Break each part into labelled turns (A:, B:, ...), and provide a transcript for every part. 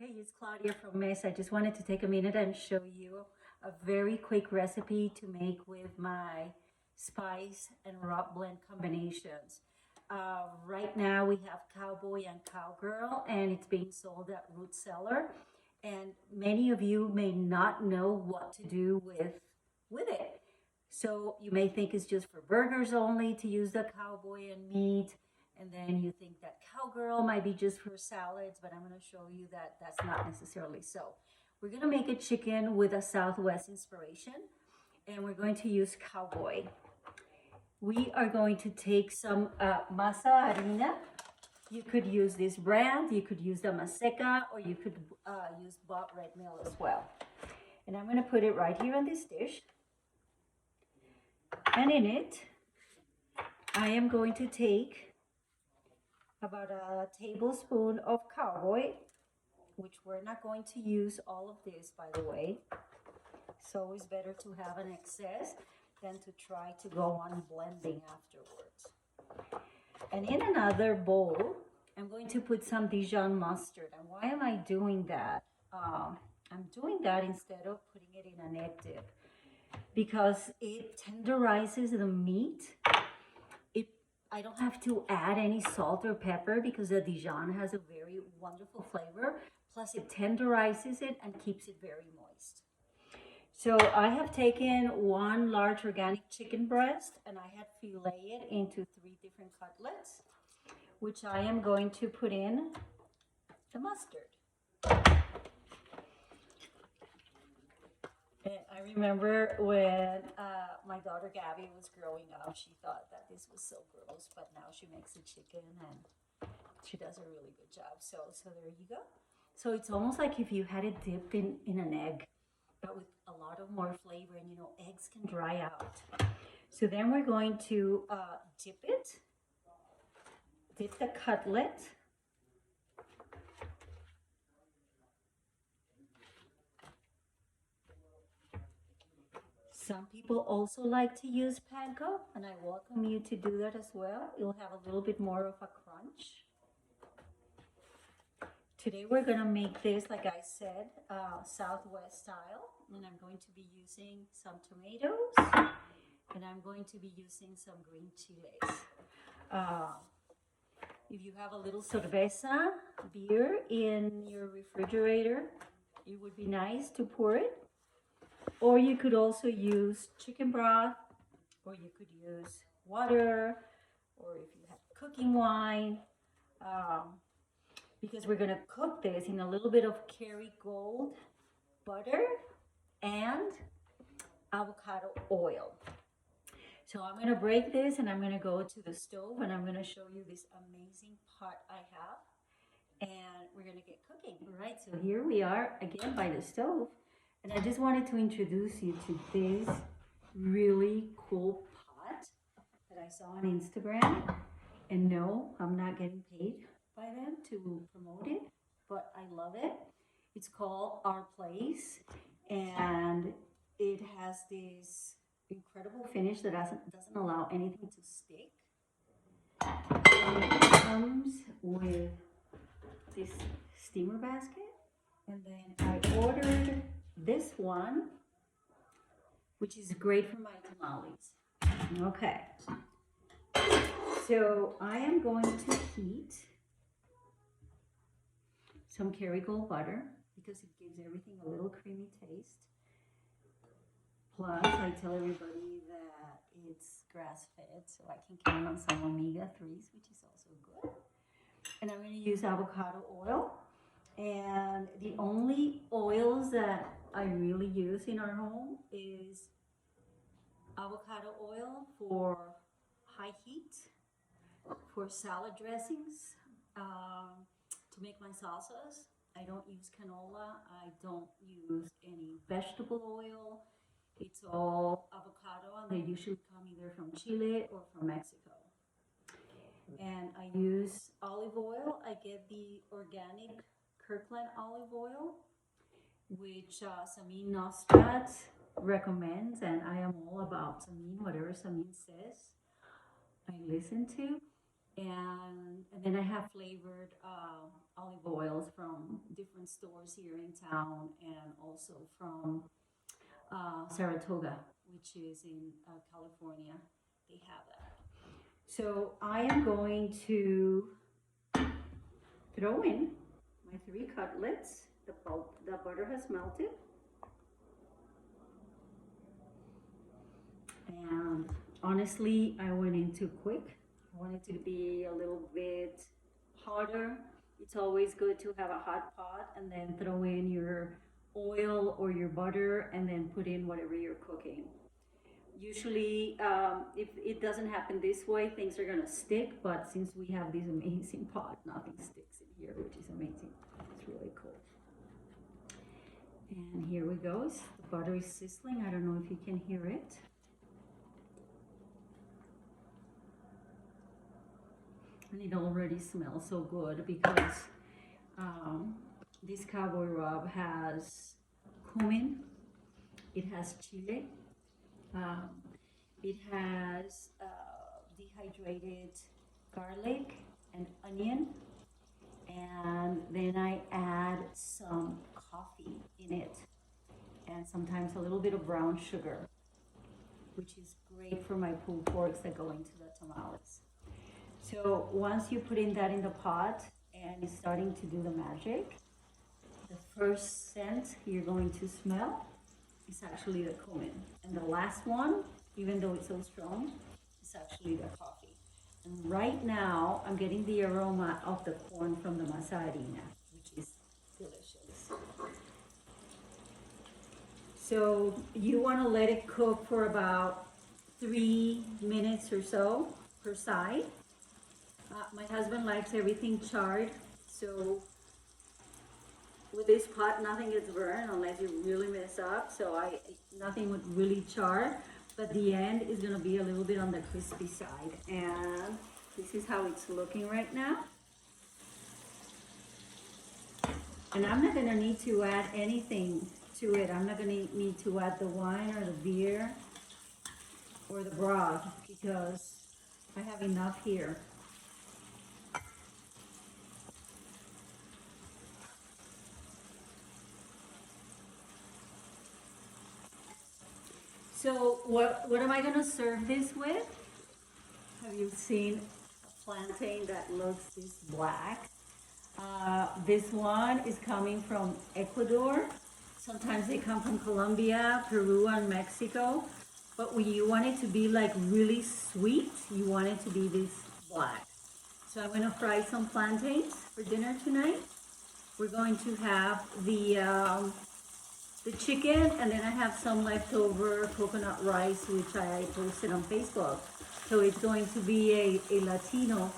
A: Hey, it's Claudia from Mesa. I just wanted to take a minute and show you a very quick recipe to make with my spice and rub blend combinations. Right now we have Cowboy and Cowgirl, and it's being sold at Root Cellar. And many of you may not know what to do with it. So you may think it's just for burgers only to use the cowboy and meat, and then you think that cowgirl might be just for salads, but I'm going to show you that that's not necessarily so. We're going to make a chicken with a Southwest inspiration, and we're going to use cowboy. We are going to take some Masa Harina. You could use this brand, you could use the Maseca, or you could use bought red meal as well. And I'm going to put it right here on this dish. And in it, I am going to take about a tablespoon of cowboy, which we're not going to use all of this, by the way. It's always better to have an excess than to try to go on blending afterwards. And in another bowl, I'm going to put some Dijon mustard. And why am I doing that? I'm doing that instead of putting it in an egg dip, because it tenderizes the meat. I don't have to add any salt or pepper because the Dijon has a very wonderful flavor. Plus it tenderizes it and keeps it very moist. So I have taken one large organic chicken breast and I had filleted it into 3 different cutlets, which I am going to put in the mustard. I remember when my daughter Gabby was growing up, she thought that this was so gross, but now she makes the chicken and she does a really good job. So there you go. So it's almost like if you had it dipped in an egg, but with a lot of more flavor, and you know, eggs can dry out. So then we're going to dip the cutlet. Some people also like to use panko, and I welcome you to do that as well. You'll have a little bit more of a crunch. Today we're going to make this, like I said, Southwest style, and I'm going to be using some tomatoes, and I'm going to be using some green chiles. If you have a little cerveza beer in your refrigerator, it would be nice to pour it. Or you could also use chicken broth, or you could use water, or if you have cooking wine, because we're going to cook this in a little bit of Kerrygold butter and avocado oil. So I'm going to break this and I'm going to go to the stove and I'm going to show you this amazing pot I have, and we're going to get cooking. All right, so here we are again by the stove. And I just wanted to introduce you to this really cool pot that I saw on Instagram. And no, I'm not getting paid by them to promote it, but I love it. It's called Our Place, and it has this incredible finish that doesn't allow anything to stick. And it comes with this steamer basket. And then I ordered this one, which is great for my tamales. Okay, so I am going to heat some Kerrygold butter because it gives everything a little creamy taste. Plus, I tell everybody that it's grass-fed, so I can count on some omega-3s, which is also good. And I'm going to use avocado oil. And the only oils that I really use in our home is avocado oil for high heat, for salad dressings, to make my salsas. I don't use canola. I don't use any vegetable oil. It's all avocado, and they usually come either from Chile or from Mexico. And I use olive oil. I get the organic Kirkland olive oil, which Samin Nostrat recommends, and I am all about Samin. Whatever Samin says, I listen to. And And then I have flavored olive oils from different stores here in town and also from Saratoga, which is in California. They have that. So I am going to throw in my 3 cutlets. The butter has melted. And honestly, I went in too quick. I want it to be a little bit hotter. It's always good to have a hot pot and then throw in your oil or your butter and then put in whatever you're cooking. Usually, if it doesn't happen this way, things are gonna stick, but since we have this amazing pot, nothing sticks in here, which is amazing. It's really cool. And here we go. The butter is sizzling. I don't know if you can hear it. And it already smells so good because this Cowboy Rub has cumin, it has chile, it has dehydrated garlic and onion, and then I add some coffee in it and sometimes a little bit of brown sugar, which is great for my pulled porks that go into the tamales. So once you put in that in the pot and it's starting to do the magic, the first scent you're going to smell is actually the cumin. And the last one, even though it's so strong, is actually the coffee. And right now, I'm getting the aroma of the corn from the Masa Harina, which is delicious. So you want to let it cook for about 3 minutes or so per side. My husband likes everything charred, so with this pot, nothing gets burned unless you really mess up. So nothing would really char, but the end is gonna be a little bit on the crispy side. And this is how it's looking right now. And I'm not gonna need to add anything to it. I'm not gonna need to add the wine or the beer or the broth because I have enough here. So what am I gonna serve this with? Have you seen a plantain that looks this black? This one is coming from Ecuador. Sometimes they come from Colombia, Peru, and Mexico. But when you want it to be like really sweet, you want it to be this black. So I'm gonna fry some plantains for dinner tonight. We're going to have the chicken, and then I have some leftover coconut rice, which I posted on Facebook. So it's going to be a Latino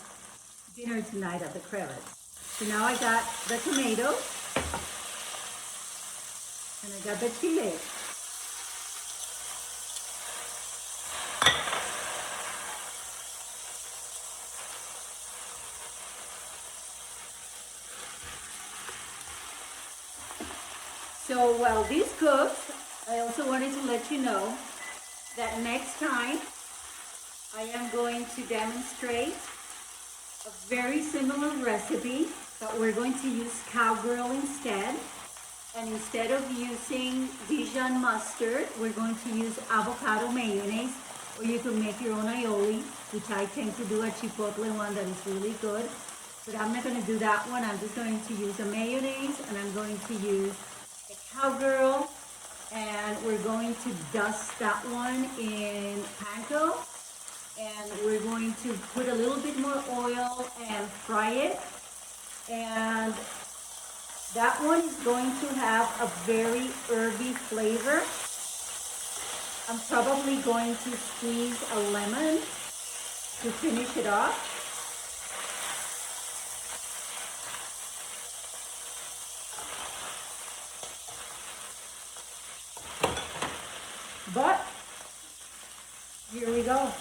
A: dinner tonight at the Crevets. So now I got the tomatoes, and I got the chile. So while this cooks, I also wanted to let you know that next time I am going to demonstrate a very similar recipe, but we're going to use cowgirl instead. And instead of using Dijon mustard, we're going to use avocado mayonnaise, or you can make your own aioli, which I tend to do a chipotle one that is really good. But I'm not going to do that one. I'm just going to use a mayonnaise, and I'm going to use a cowgirl, and we're going to dust that one in panko, and we're going to put a little bit more oil and fry it. And that one is going to have a very herby flavor. I'm probably going to squeeze a lemon to finish it off. But here we go.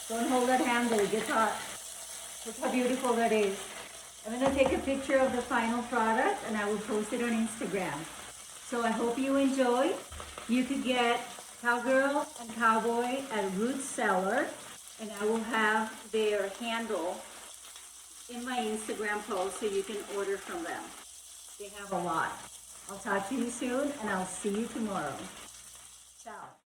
A: Don't hold that handle, it gets hot. Look how beautiful that is. I'm going to take a picture of the final product and I will post it on Instagram. So I hope you enjoy. You could get Cowgirl and Cowboy at Root Cellar, and I will have their handle in my Instagram post so you can order from them. They have a lot. I'll talk to you soon and I'll see you tomorrow. Ciao.